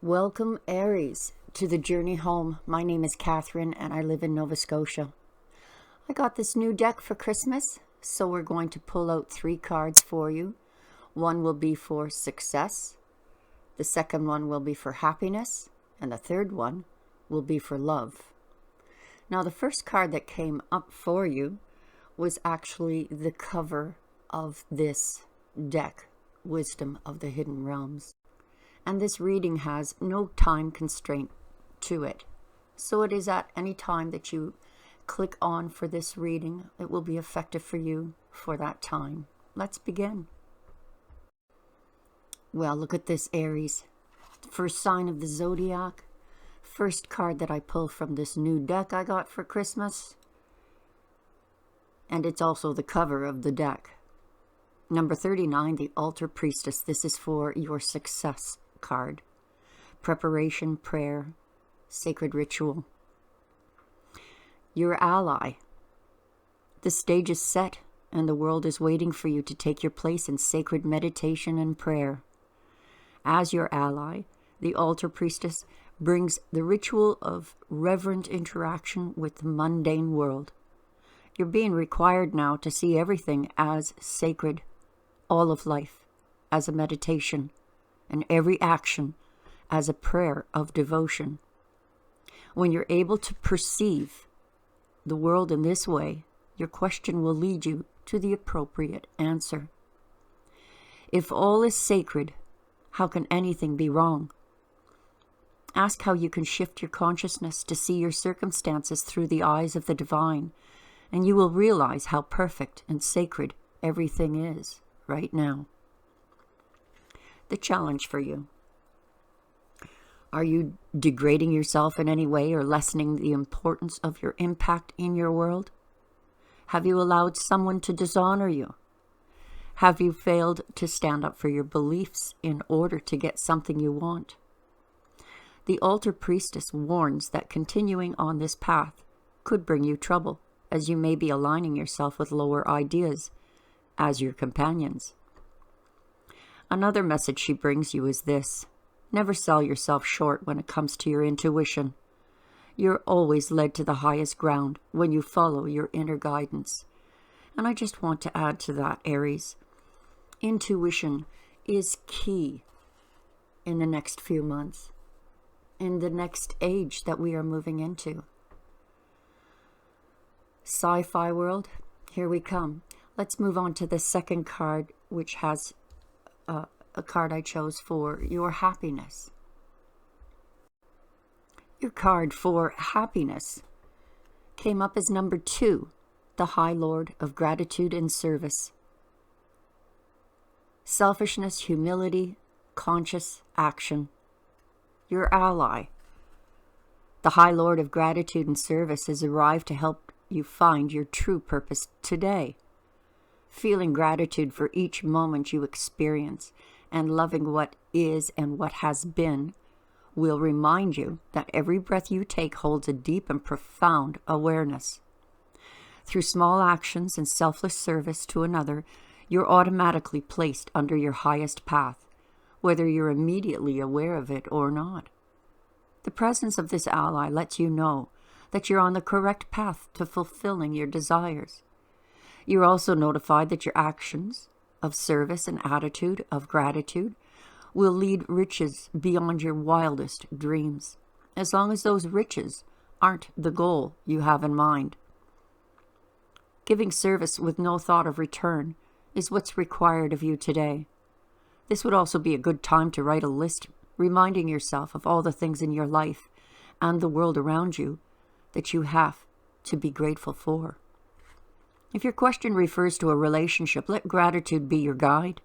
Welcome, Aries, to the journey home. My name is Catherine, and I live in Nova Scotia. I got this new deck for Christmas, so we're going to pull out 3 cards for you. One will be for success, the second one will be for happiness, and the third one will be for love. Now, the first card that came up for you was actually the cover of this deck, Wisdom of the Hidden Realms. And this reading has no time constraint to it. So it is at any time that you click on for this reading, it will be effective for you for that time. Let's begin. Well, look at this, Aries. First sign of the zodiac. First card that I pull from this new deck I got for Christmas. And it's also the cover of the deck. Number 39, the Altar Priestess. This is for your success card. Preparation, prayer, sacred ritual. Your ally. The stage is set and the world is waiting for you to take your place in sacred meditation and prayer. As your ally, the Altar Priestess brings the ritual of reverent interaction with the mundane world. You're being required now to see everything as sacred, all of life as a meditation, and every action as a prayer of devotion. When you're able to perceive the world in this way, your question will lead you to the appropriate answer. If all is sacred, how can anything be wrong? Ask how you can shift your consciousness to see your circumstances through the eyes of the divine, and you will realize how perfect and sacred everything is right now. The challenge for you. Are you degrading yourself in any way or lessening the importance of your impact in your world? Have you allowed someone to dishonor you? Have you failed to stand up for your beliefs in order to get something you want? The Altar Priestess warns that continuing on this path could bring you trouble, as you may be aligning yourself with lower ideas as your companions. Another message she brings you is this: never sell yourself short when it comes to your intuition. You're always led to the highest ground when you follow your inner guidance. And I just want to add to that, Aries, intuition is key in the next few months, in the next age that we are moving into. Sci-fi world, here we come. Let's move on to the second card, which has a card I chose for your happiness. Your card for happiness came up as number 2, the High Lord of Gratitude and Service. Selfishness, humility, conscious action. Your ally. The High Lord of Gratitude and Service has arrived to help you find your true purpose today. Feeling gratitude for each moment you experience and loving what is and what has been will remind you that every breath you take holds a deep and profound awareness. Through small actions and selfless service to another, you're automatically placed under your highest path, whether you're immediately aware of it or not. The presence of this ally lets you know that you're on the correct path to fulfilling your desires. You're also notified that your actions of service and attitude of gratitude will lead riches beyond your wildest dreams, as long as those riches aren't the goal you have in mind. Giving service with no thought of return is what's required of you today. This would also be a good time to write a list reminding yourself of all the things in your life and the world around you that you have to be grateful for. If your question refers to a relationship, let gratitude be your guide.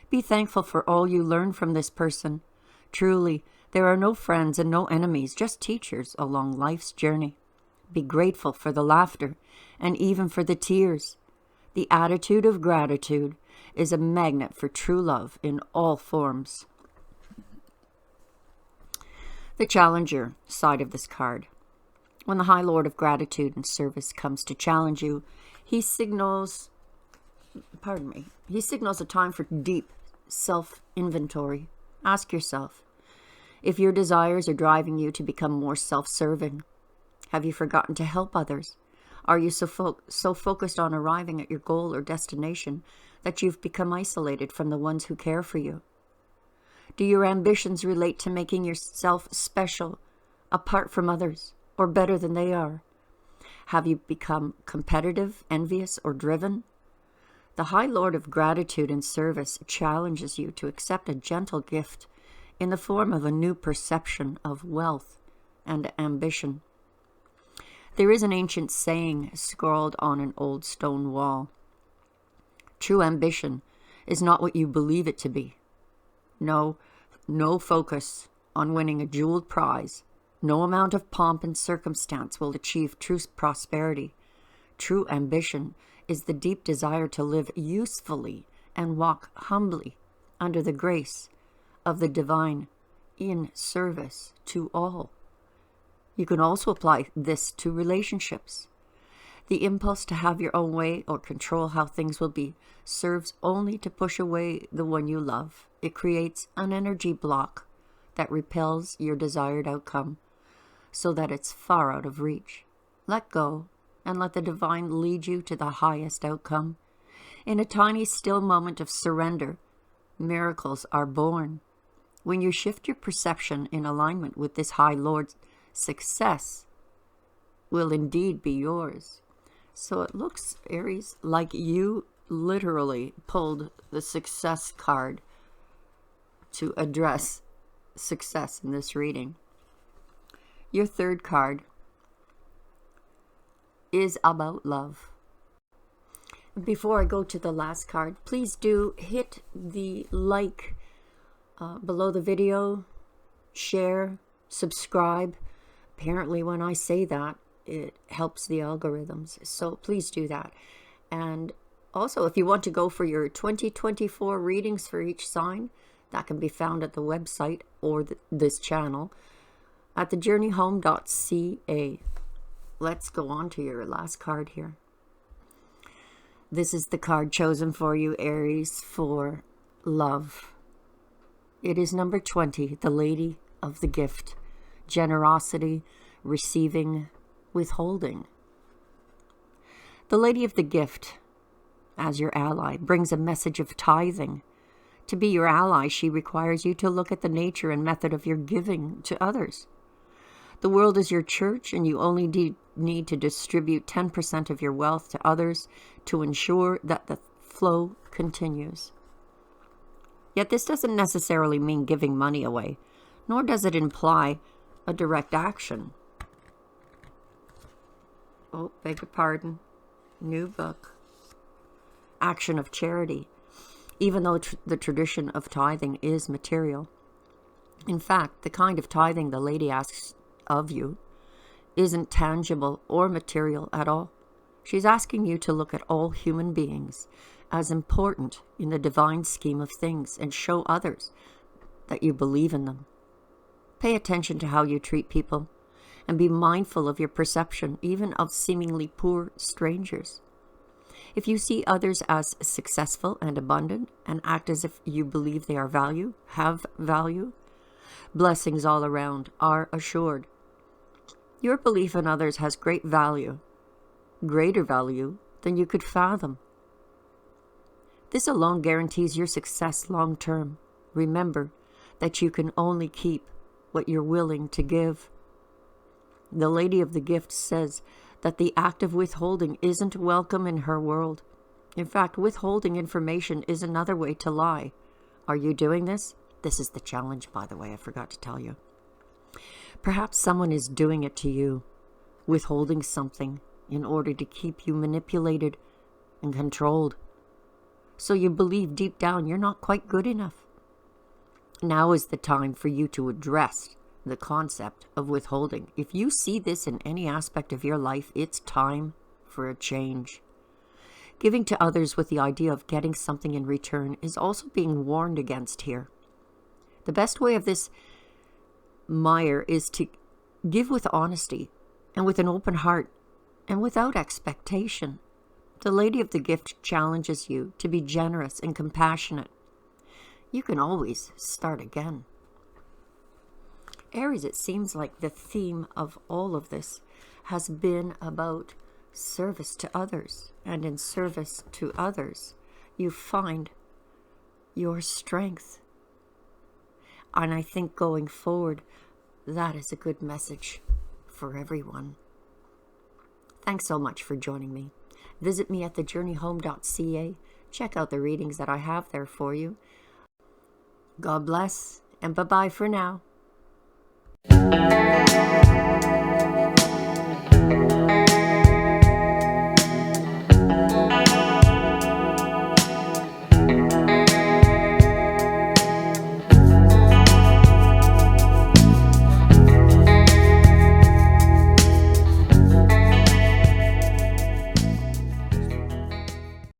Be thankful for all you learn from this person. Truly, there are no friends and no enemies, just teachers along life's journey. Be grateful for the laughter and even for the tears. The attitude of gratitude is a magnet for true love in all forms. The challenger side of this card. When the High Lord of Gratitude and Service comes to challenge you, he signals a time for deep self-inventory. Ask yourself, If your desires are driving you to become more self-serving, have you forgotten to help others? Are you so focused on arriving at your goal or destination that you've become isolated from the ones who care for you? Do your ambitions relate to making yourself special, apart from others, or better than they are? Have you become competitive, envious, or driven? The High Lord of Gratitude and Service challenges you to accept a gentle gift in the form of a new perception of wealth and ambition. There is an ancient saying scrawled on an old stone wall. True ambition is not what you believe it to be. No focus on winning a jeweled prize. No amount of pomp and circumstance will achieve true prosperity. True ambition is the deep desire to live usefully and walk humbly under the grace of the divine in service to all. You can also apply this to relationships. The impulse to have your own way or control how things will be serves only to push away the one you love. It creates an energy block that repels your desired outcome so that it's far out of reach. Let go and let the divine lead you to the highest outcome. In a tiny, still moment of surrender, miracles are born. When you shift your perception in alignment with this High Lord's, success will indeed be yours. So it looks, Aries, like you literally pulled the success card to address success in this reading. Your third card is about love. Before I go to the last card, please do hit the like below the video, share, subscribe. Apparently when I say that, it helps the algorithms. So please do that. And also, if you want to go for your 2024 readings for each sign, that can be found at the website or this channel at thejourneyhome.ca. Let's go on to your last card here. This is the card chosen for you, Aries, for love. It is number 20, the Lady of the Gift. Generosity, receiving, withholding. The Lady of the Gift, as your ally, brings a message of tithing. To be your ally, she requires you to look at the nature and method of your giving to others. The world is your church, and you only need to distribute 10% of your wealth to others to ensure that the flow continues. Yet this doesn't necessarily mean giving money away, nor does it imply a direct action. Oh, beg your pardon. New book. Action of charity, even though the tradition of tithing is material. In fact, the kind of tithing the lady asks of you isn't tangible or material at all. She's asking you to look at all human beings as important in the divine scheme of things and show others that you believe in them. Pay attention to how you treat people and be mindful of your perception, even of seemingly poor strangers. If you see others as successful and abundant and act as if you believe they have value, blessings all around are assured. Your belief in others has great value, greater value than you could fathom. This alone guarantees your success long term. Remember that you can only keep what you're willing to give. The Lady of the Gift says that the act of withholding isn't welcome in her world. In fact, withholding information is another way to lie. Are you doing this? This is the challenge, by the way, I forgot to tell you. Perhaps someone is doing it to you, withholding something in order to keep you manipulated and controlled. So you believe deep down you're not quite good enough. Now is the time for you to address the concept of withholding. If you see this in any aspect of your life, it's time for a change. Giving to others with the idea of getting something in return is also being warned against here. The best way of this mire is to give with honesty and with an open heart and without expectation. The Lady of the Gift challenges you to be generous and compassionate. You can always start again. Aries, it seems like the theme of all of this has been about service to others. And in service to others, you find your strength. And I think going forward, that is a good message for everyone. Thanks so much for joining me. Visit me at thejourneyhome.ca. Check out the readings that I have there for you. God bless, and bye-bye for now.